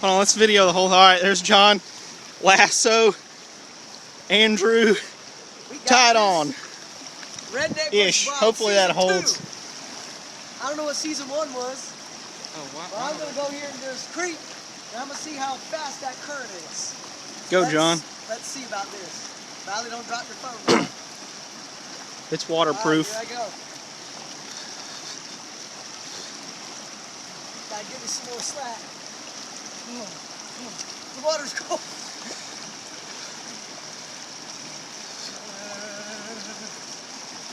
Hold on, let's video the whole. All right, there's John, lasso, Andrew, tied on. Redneck Ish. Hopefully that holds. 2. I don't know what season 1 was. Oh, wow. But I'm gonna go here into this creek, and I'm gonna see how fast that current is. Go, John. Let's see about this. Valley, don't drop your phone. It's waterproof. All right, here I go. Gotta give me some more slack. The water's cold.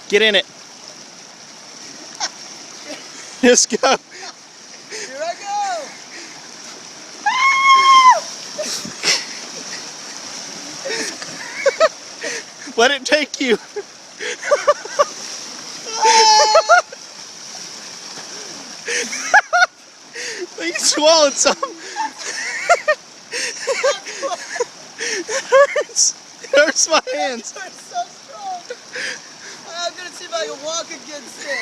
Get in it. Just go. Here I go. Let it take you. You swallowed some. It hurts. It hurts my hands. You're so strong. I'm gonna see if I can walk against it.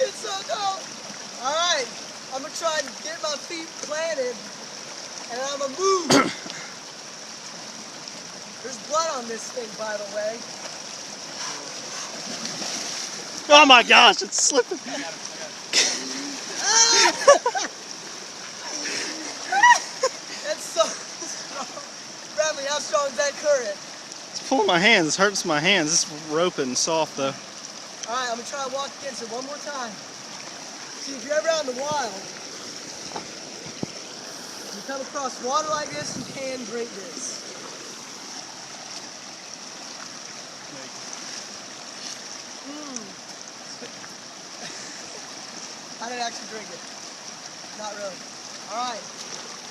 It's so cold. All right, I'm gonna try and get my feet planted, and I'm gonna move. There's blood on this thing, by the way. Oh my gosh, it's slipping. That's so strong. Bradley, how strong is that current? It's pulling my hands. It hurts my hands. It's roping soft though. All right, I'm gonna try to walk against it one more time. See, if you're ever out in the wild, you come across water like this, you can drink this. I didn't actually drink it. Not really. All right,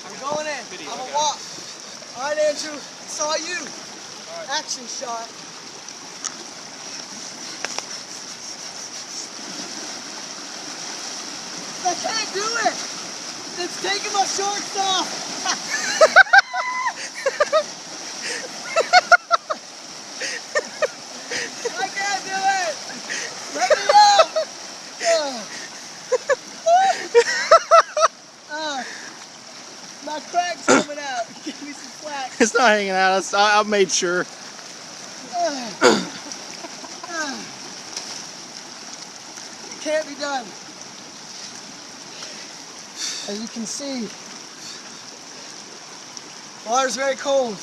I'm going in. I'm gonna walk. All right, Andrew, I saw you. Action shot. I can't do it. It's taking my shorts off. I can't do it. Let me out. My crack's coming out. Give me some slack. It's not hanging out. I made sure. It can't be done. As you can see, water's very cold.